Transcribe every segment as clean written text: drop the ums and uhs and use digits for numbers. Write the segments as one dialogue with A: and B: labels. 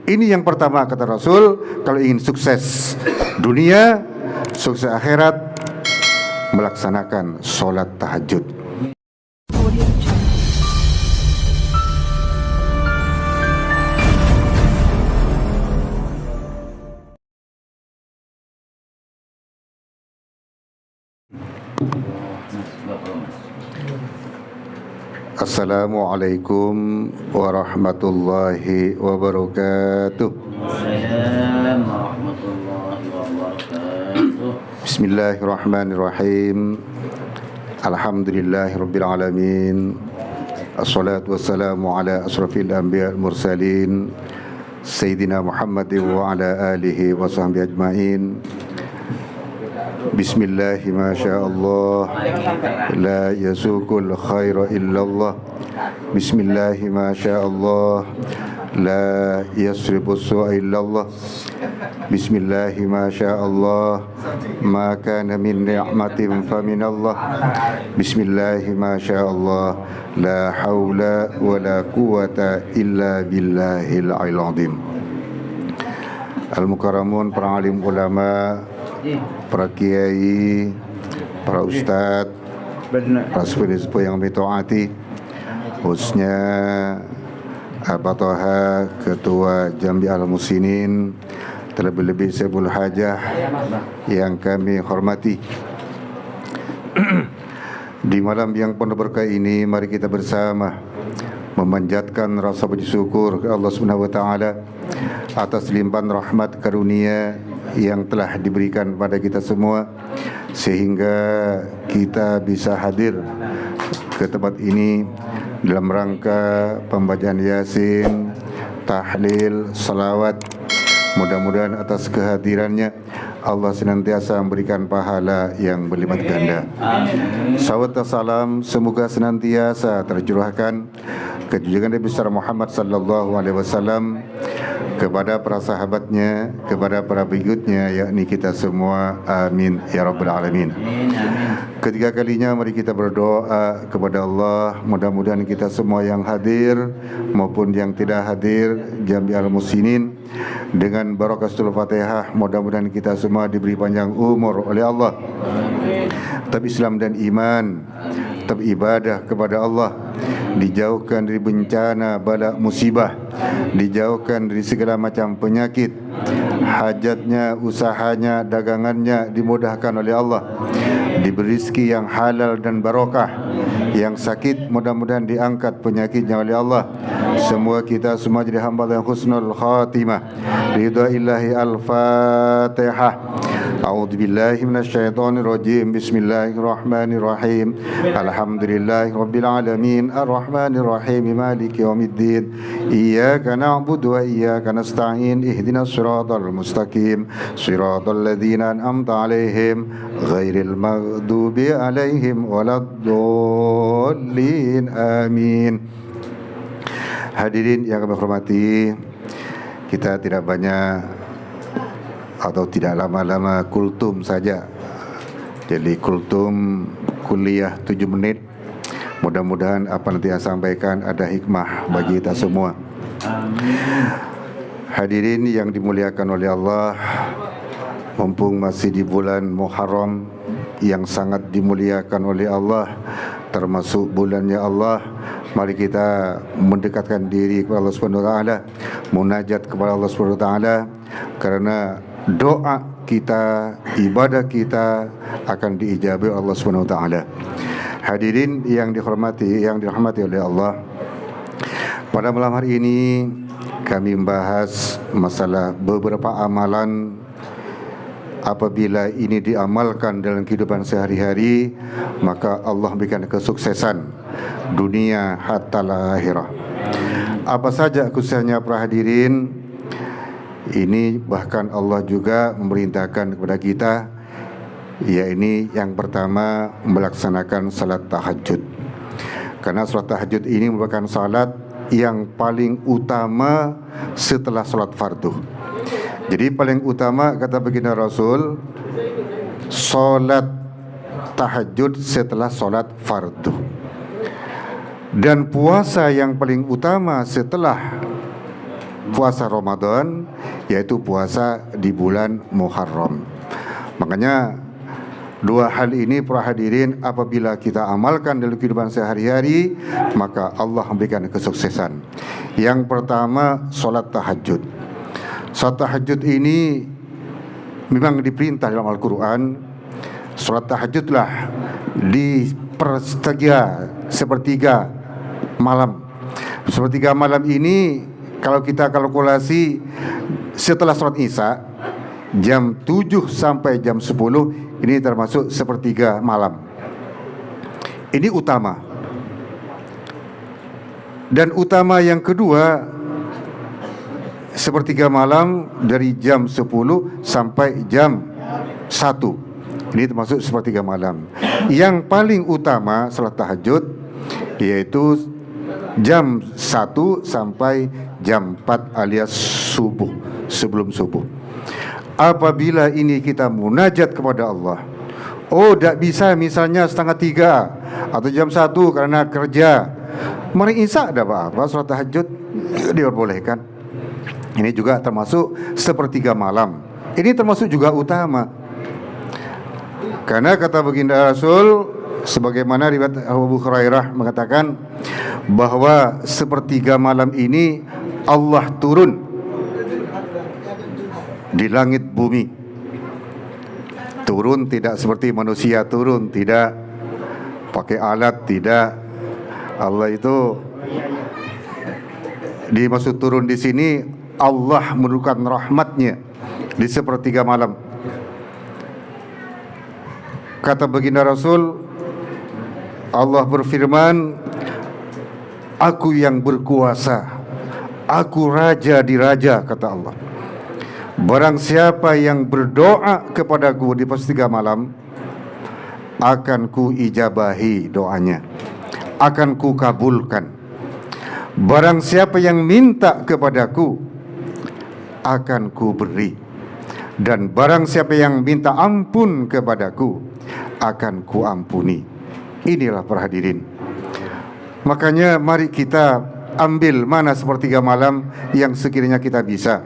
A: Ini yang pertama kata Rasul, kalau ingin sukses dunia, sukses akhirat, melaksanakan sholat tahajud. Assalamualaikum warahmatullahi wabarakatuh. Bismillahirrahmanirrahim. Alhamdulillahirabbil alamin. Assalatu wassalamu ala asrafil anbiya wal mursalin Sayyidina Muhammadin wa ala alihi wa sahbihi ajmain. Bismillahi masyaallah, la yasukul khaira illallah. Bismillahi masyaallah, la yasribus su'a illallah. Bismillahi masyaallah, ma kana min ni'matin faminallah. Bismillahi masyaallah, la haula wa la quwata illa billahil aliyyil azim. Al-mukarramun, para alim ulama, para kiai, para ustadz, para sepuh-sepuh yang ditaati, khususnya Abah Toha, Ketua Jambi Al-Musinin, terlebih-lebih Saiful Hajah yang kami hormati. Di malam yang penuh berkah ini, mari kita bersama memanjatkan rasa puji syukur ke Allah Subhanahu wa taala atas limpahan rahmat karunia yang telah diberikan pada kita semua, sehingga kita bisa hadir ke tempat ini dalam rangka pembacaan Yasin, tahlil, salawat. Mudah-mudahan atas kehadirannya Allah senantiasa memberikan pahala yang berlipat ganda. Salawat dan salam semoga senantiasa tercurahkan ke junjungan Nabi besar Muhammad sallallahu alaihi wasallam, kepada para sahabatnya, kepada para pengikutnya, yakni kita semua. Amin ya rabbal alamin. Ketiga kalinya mari kita berdoa kepada Allah, mudah-mudahan kita semua yang hadir maupun yang tidak hadir Jambi Al-Musinin, dengan barakatul Fatihah, mudah-mudahan kita semua diberi panjang umur oleh Allah, tetap Islam dan iman, tetap ibadah kepada Allah, dijauhkan dari bencana, bala, musibah, dijauhkan dari segala macam penyakit, hajatnya, usahanya, dagangannya dimudahkan oleh Allah, diberi rezeki yang halal dan barokah. Yang sakit mudah-mudahan diangkat penyakitnya oleh Allah. Semua kita semua jadi hamba yang husnul khatimah. Ridha-illahi al-Fatihah. A'udzu billahi minasyaitonir rajim. Bismillahirrahmanirrahim. Alhamdulillahirabbil alamin, arrahmanir rahim, maliki yaumiddin. Iyyaka na'budu wa iyyaka nasta'in. Ihdinas siratal mustaqim. Siratal ladzina an'amta 'alaihim ghairil maghdubi 'alaihim waladdallin. Amin. Hadirin yang kami hormati, kita tidak banyak atau tidak lama-lama kultum saja. Jadi kultum kuliah 7 menit. Mudah-mudahan apa nanti yang sampaikan ada hikmah bagi kita semua. Hadirin yang dimuliakan oleh Allah, mumpung masih di bulan Muharram yang sangat dimuliakan oleh Allah, termasuk bulannya Allah, mari kita mendekatkan diri kepada Allah Subhanahu wa taala, munajat kepada Allah Subhanahu wa taala, karena doa kita, ibadah kita akan diijabai Allah Subhanahu wa taala. Hadirin yang dihormati, yang dirahmati oleh Allah, pada malam hari ini kami membahas masalah beberapa amalan. Apabila ini diamalkan dalam kehidupan sehari-hari, maka Allah berikan kesuksesan dunia hatta akhirah. Apa saja khususnya para hadirin? Ini bahkan Allah juga memerintahkan kepada kita, yaitu yang pertama melaksanakan salat tahajud. Karena salat tahajud ini merupakan salat yang paling utama setelah salat fardu. Jadi paling utama kata baginda Rasul, salat tahajud setelah salat fardu. Dan puasa yang paling utama setelah puasa Ramadan, yaitu puasa di bulan Muharram. Makanya dua hal ini para hadirin apabila kita amalkan dalam kehidupan sehari-hari, maka Allah memberikan kesuksesan. Yang pertama, solat tahajud. Solat tahajud ini memang diperintah dalam Al-Quran. Solat tahajudlah di sepertiga malam. Sepertiga malam ini kalau kita kalkulasi setelah sholat Isya jam 7 sampai jam 10, ini termasuk sepertiga malam. Ini utama. Dan utama yang kedua, sepertiga malam dari jam 10 sampai jam 1. Ini termasuk sepertiga malam. Yang paling utama salat tahajud yaitu jam 1 sampai jam 4 alias subuh, sebelum subuh. Apabila ini kita munajat kepada Allah, tidak bisa misalnya setengah 3 atau jam 1 karena kerja, mari Isya ada apa-apa, salat tahajud diperbolehkan. Ini juga termasuk sepertiga malam. Ini termasuk juga utama. Karena kata baginda Rasul, sebagaimana riwayat Abu Hurairah mengatakan bahwa sepertiga malam ini Allah turun di langit bumi. Turun tidak seperti manusia turun, tidak pakai alat, tidak. Allah itu dimaksud turun di sini, Allah menurunkan rahmatnya di sepertiga malam. Kata baginda Rasul, Allah berfirman, aku yang berkuasa, aku raja di raja, kata Allah. Barang siapa yang berdoa kepadaku di sepertiga malam, akan ku ijabahi doanya, akan ku kabulkan. Barang siapa yang minta kepadaku, akan ku beri. Dan barang siapa yang minta ampun kepadaku, akan ku ampuni. Inilah para hadirin. Makanya mari kita ambil mana sepertiga malam yang sekiranya kita bisa.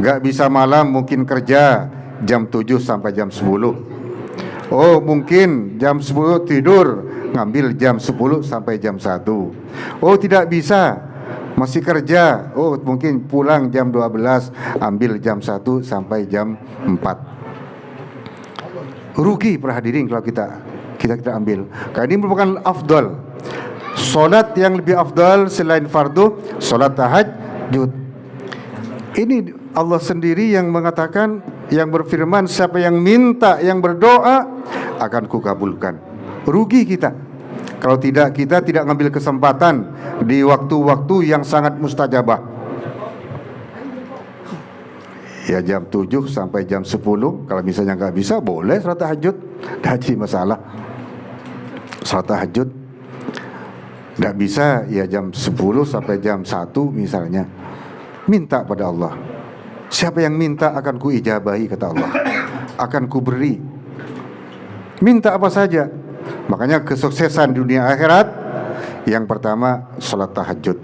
A: Gak bisa malam, mungkin kerja jam 7 sampai jam 10. Mungkin jam 10 tidur, ngambil jam 10 sampai jam 1. Tidak bisa, masih kerja, mungkin pulang jam 12, ambil jam 1 sampai jam 4. Rugi para hadirin kalau kita ambil. Karena ini merupakan afdal. Solat yang lebih afdal selain fardu, solat tahajud. Ini Allah sendiri yang mengatakan, yang berfirman, siapa yang minta, yang berdoa, akan kukabulkan. Rugi kita kalau tidak, kita tidak ngambil kesempatan di waktu-waktu yang sangat mustajabah. Ya jam 7 sampai jam 10. Kalau misalnya nggak bisa, boleh salat tahajud, tidak masalah. Salat tahajud nggak bisa, ya jam 10 sampai jam 1 misalnya. Minta pada Allah. Siapa yang minta akan ku ijabahi, kata Allah. Akan ku beri. Minta apa saja. Makanya kesuksesan dunia akhirat, yang pertama salat tahajud.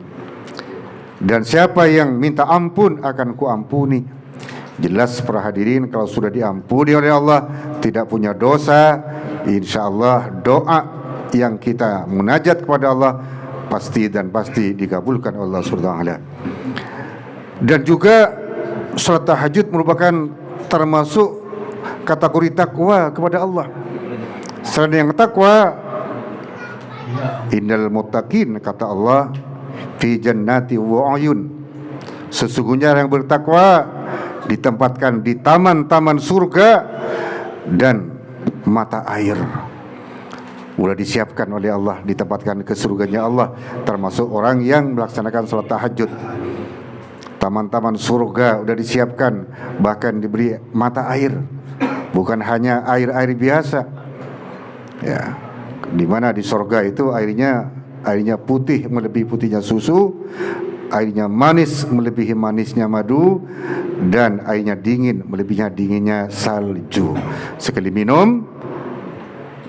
A: Dan siapa yang minta ampun akan ku ampuni. Jelas para hadirin, kalau sudah diampuni oleh Allah, tidak punya dosa, insya Allah doa yang kita munajat kepada Allah pasti dan pasti dikabulkan Allah Subhanahu wa taala. Dan juga salat tahajud merupakan termasuk kategori takwa kepada Allah. Selain yang takwa, innal muttaqin, kata Allah, fi jannati wa uyun. Sesungguhnya yang bertakwa ditempatkan di taman-taman surga dan mata air. Sudah disiapkan oleh Allah, ditempatkan ke surganya Allah, termasuk orang yang melaksanakan salat tahajud. Taman-taman surga sudah disiapkan, bahkan diberi mata air, bukan hanya air-air biasa. Ya, di mana di surga itu airnya putih melebihi putihnya susu, airnya manis melebihi manisnya madu, dan airnya dingin melebihi dinginnya salju. Sekali minum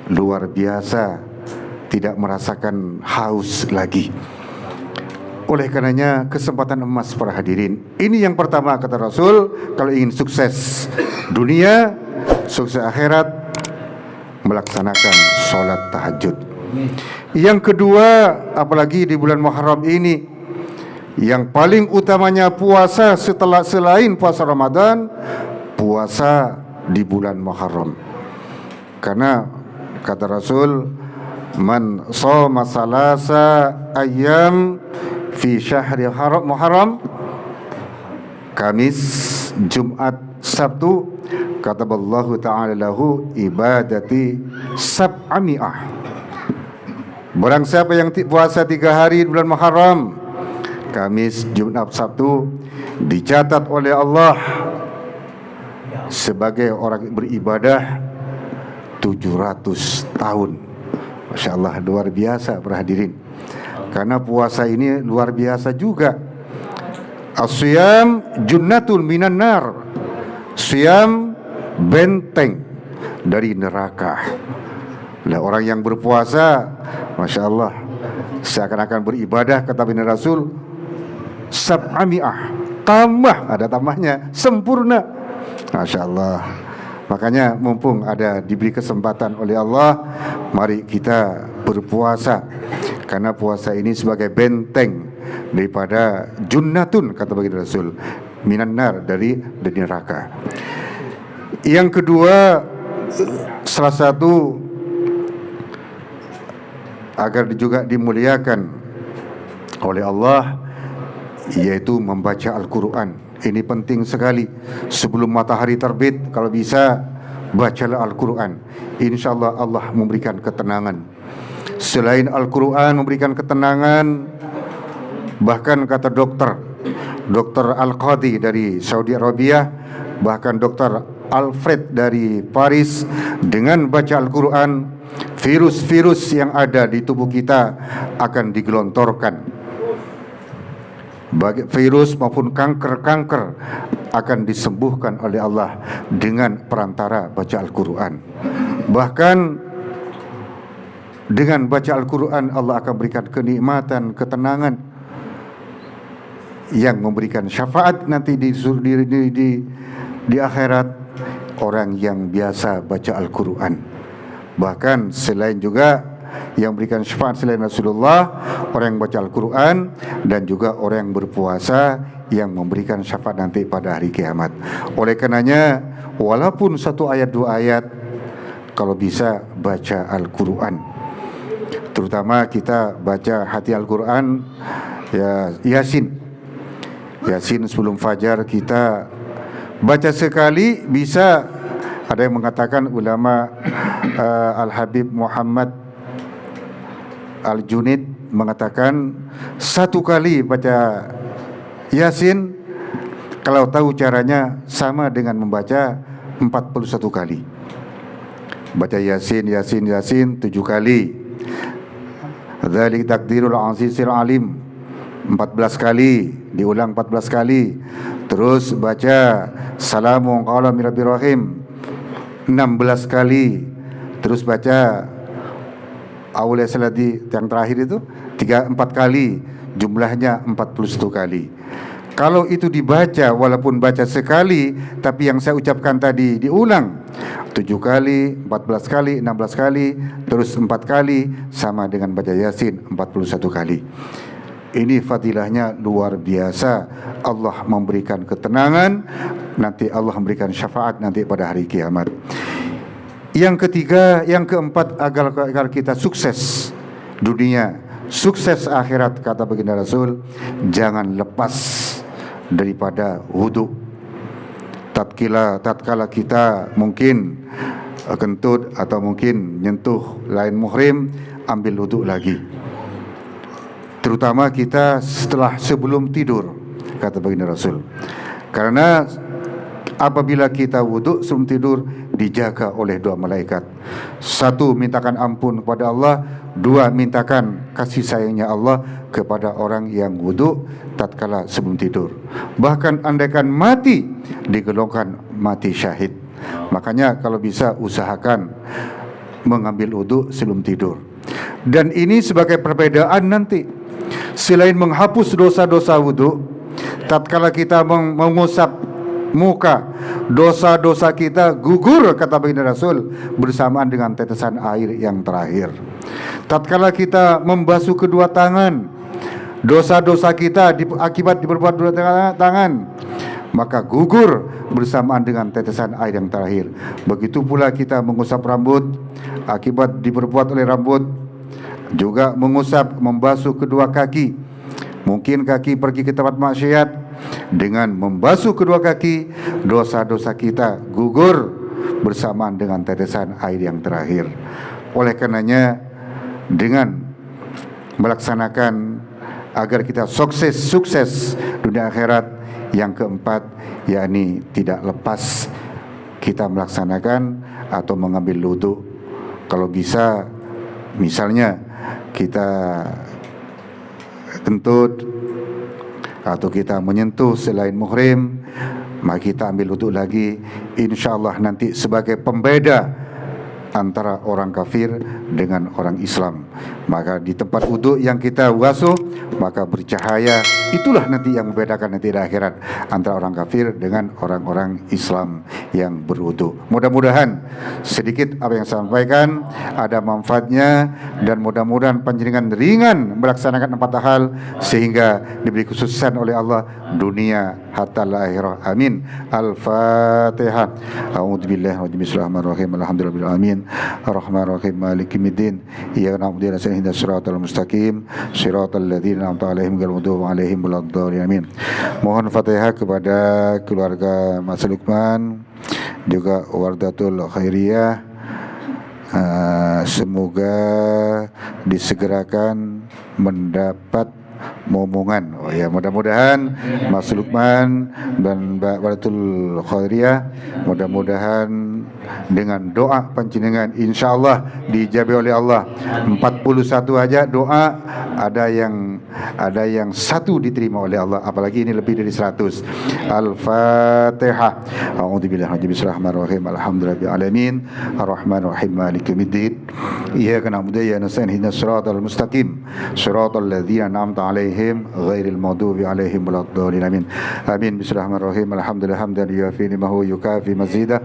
A: luar biasa, tidak merasakan haus lagi. Oleh karenanya kesempatan emas para hadirin. Ini yang pertama kata Rasul, kalau ingin sukses dunia, sukses akhirat, melaksanakan sholat tahajud. Yang kedua, apalagi di bulan Muharram ini, yang paling utamanya puasa selain puasa Ramadan, puasa di bulan Muharram. Karena kata Rasul, man shoma salasa ayyam fi syahri Muharram, Kamis, Jumat, Sabtu, kataballahu ta'ala lahu ibadati sab'ami'ah. Barang siapa yang puasa 3 hari di bulan Muharram, Kamis, Jumat, Sabtu, dicatat oleh Allah sebagai orang beribadah 700 tahun. Masya Allah, luar biasa para hadirin. Karena puasa ini luar biasa juga. As-siyam junnatun minan nar. Siyam benteng dari neraka. Lah orang yang berpuasa, Masya Allah, seakan-akan beribadah, kata Nabi Rasul, sab'ami'ah, tambah, ada tambahnya, sempurna. Masya Allah. Makanya mumpung ada diberi kesempatan oleh Allah, mari kita berpuasa. Karena puasa ini sebagai benteng daripada junnatun, kata baginda Rasul, minan nar, dari neraka. Yang kedua, salah satu agar juga dimuliakan oleh Allah, yaitu membaca Al-Quran. Ini penting sekali. Sebelum matahari terbit, kalau bisa bacalah Al-Quran. InsyaAllah Allah memberikan ketenangan. Selain Al-Quran memberikan ketenangan, bahkan kata Dokter Al-Qadi dari Saudi Arabia, bahkan Dokter Alfred dari Paris, dengan baca Al-Quran, virus-virus yang ada di tubuh kita akan digelontorkan. Bagi virus maupun kanker akan disembuhkan oleh Allah dengan perantara baca Al-Quran. Bahkan dengan baca Al-Quran Allah akan berikan kenikmatan, ketenangan yang memberikan syafaat nanti di akhirat orang yang biasa baca Al-Quran. Bahkan selain juga yang berikan syafaat selain Rasulullah, orang yang baca Al-Quran, dan juga orang yang berpuasa yang memberikan syafaat nanti pada hari kiamat. Oleh karenanya, walaupun 1 ayat 2 ayat, kalau bisa baca Al-Quran. Terutama kita baca hati Al-Quran, ya, Yasin sebelum fajar kita baca sekali. Bisa, ada yang mengatakan ulama, Al-Habib Muhammad Al-Junaid mengatakan 1 kali baca Yasin, kalau tahu caranya, sama dengan membaca 41 kali. Baca Yasin 7 kali. Dzalik takdirul azizil alim 14 kali, diulang 14 kali. Terus baca Salamun qala min rabbir rahim 16 kali. Terus baca Awliya Salati yang terakhir itu 3-4 kali, jumlahnya 41 kali. Kalau itu dibaca, walaupun baca sekali, tapi yang saya ucapkan tadi diulang 7 kali, 14 kali, 16 kali, terus 4 kali, sama dengan baca Yasin 41 kali. Ini fadilahnya luar biasa. Allah memberikan ketenangan, nanti Allah memberikan syafaat nanti pada hari kiamat. Yang ketiga, yang keempat, agar kita sukses dunia, sukses akhirat, kata baginda Rasul, jangan lepas daripada wudu. Tatkala kita mungkin kentut atau mungkin nyentuh lain muhrim, ambil wudu lagi. Terutama kita sebelum tidur, kata baginda Rasul. Karena apabila kita wudu sebelum tidur, dijaga oleh 2 malaikat. 1, mintakan ampun kepada Allah. 2, mintakan kasih sayangnya Allah kepada orang yang wudu tatkala sebelum tidur. Bahkan andaikan mati, digolongkan mati syahid. Makanya kalau bisa usahakan mengambil wudu sebelum tidur. Dan ini sebagai perbedaan nanti selain menghapus dosa-dosa wudu, tatkala kita mengusap muka, dosa-dosa kita gugur, kata baginda Rasul, bersamaan dengan tetesan air yang terakhir. Tatkala kita membasuh kedua tangan, dosa-dosa kita akibat diperbuat dua tangan, maka gugur bersamaan dengan tetesan air yang terakhir. Begitu pula kita mengusap rambut, akibat diperbuat oleh rambut, juga mengusap, membasuh kedua kaki. Mungkin kaki pergi ke tempat maksiat, dengan membasuh kedua kaki, dosa-dosa kita gugur bersamaan dengan tetesan air yang terakhir. Oleh karenanya, dengan melaksanakan agar kita sukses dunia akhirat, yang keempat, yakni tidak lepas kita melaksanakan atau mengambil wudu. Kalau bisa, misalnya kita kentut atau kita menyentuh selain muhrim, maka kita ambil wudu lagi. InsyaAllah nanti sebagai pembeda antara orang kafir dengan orang Islam. Maka di tempat wudu yang kita basuh, maka bercahaya. Itulah nanti yang membedakan nanti di akhirat antara orang kafir dengan orang-orang Islam yang berwudu. Mudah-mudahan sedikit apa yang saya sampaikan ada manfaatnya, dan mudah-mudahan panjenengan ringan melaksanakan 4 hal sehingga diberi kesuksesan oleh Allah dunia hatta akhirah. Amin. Al-Fatihah. A'udzubillahi wa bismillahirrahmanirrahim. Alhamdulillahirabbil alamin. Arrahmanirrahim. Maliki yaumiddin. Iyyaka na'budu wa iyyaka nasta'in. Ihdinas siratal mustaqim. Siratal ladzina an'amta 'alaihim ghairil maghdubi 'alaihim waladdallin. Amin. Mohon Fatihah kepada keluarga Mas Lukman, juga Wardatul Khairiyah. Semoga disegerakan mendapat momongan. Oh ya, mudah-mudahan Mas Lukman dan Mbak Wardatul Khairiyah, mudah-mudahan dengan doa panjenengan insyaallah dijabi oleh Allah. 41 aja doa, ada yang 1 diterima oleh Allah, apalagi ini lebih dari 100. Al-Fatihah. A'udzubillahi minasyaitonir rajim. Alhamdulillahirabbil alamin. Arrahmanirrahim. Maliki yaumiddin. Iyyaka na'budu wa iyyaka nasta'in. Ihdinas siratal mustaqim. Siratal ladzina an'amta 'alaihim ghairil maghdubi 'alaihim waladdallin. Amin. Amin. Bismillahirrahmanirrahim. Alhamdulillah hamdan yuwafi ni'amahu yukafi mazidah.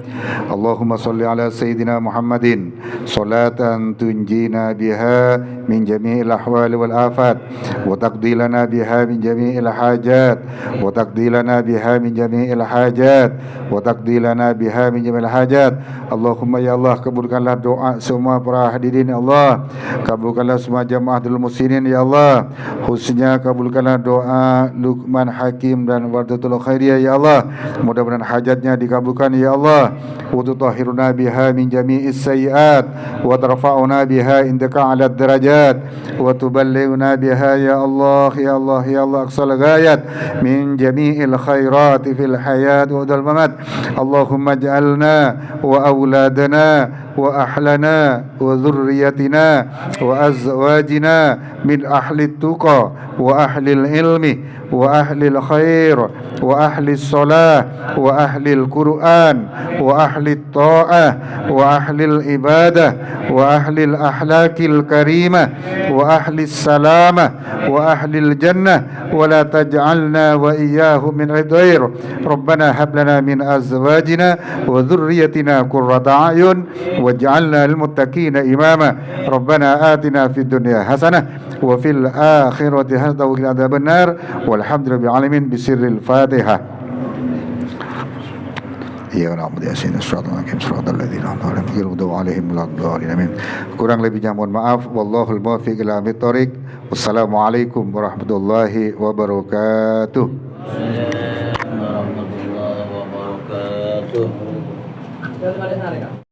A: Allahumma shalli ala sayyidina Muhammadin salatan tunjina biha min jami'il ahwali wal afat wa taqdi lana biha min jami'il hajat wa taqdi lana biha min jami'il hajat wa taqdi lana biha min jami'il hajat. Allahumma ya Allah, kabulkanlah doa semua para hadirin ya Allah, kabulkanlah semua jamaahul muslimin ya Allah, khususnya kabulkanlah doa Luqman Hakim dan Wardatul Khairiyah ya Allah. Mudah-mudahan hajatnya dikabulkan ya Allah. Wa tutahhiruna biha min jami'is sayyi'at wa tarfa'una biha indaka 'ala darajat wa tuballighuna biha ya Allah ya Allah ya Allah aqsal ghayat min jami'il khairati fil hayat wa dal mamat. Allahumma ij'alna wa auladana wa ahlana wa dhurriyyatina wa azwajina min ahli tuqa wa ahli ilmi wa ahli khair wa ahli salah wa ahli Quran wa ahli ta'ah wa ahli ibadah wa ahli akhlaqil karimah wa ahli salamah wa ahli jannah wa la taj'alna wa iyyahum min ghair. Rabbana hab lana min azwajina wa dhurriyyatina qurrata a'yun waj'alna lil muttaqina imama. Rabbana atina fid dunya hasanah wa fil akhirati hasanah wa qina adzaban nar. Walhamdulillahil alamin bisirril Fatihah. Ya na'budu wa nasta'in. Kurang lebihnya mohon maaf. Wallahul muwaffiq ila aqwamit thoriq. Wassalamualaikum warahmatullahi wabarakatuh. Warahmatullahi wabarakatuh.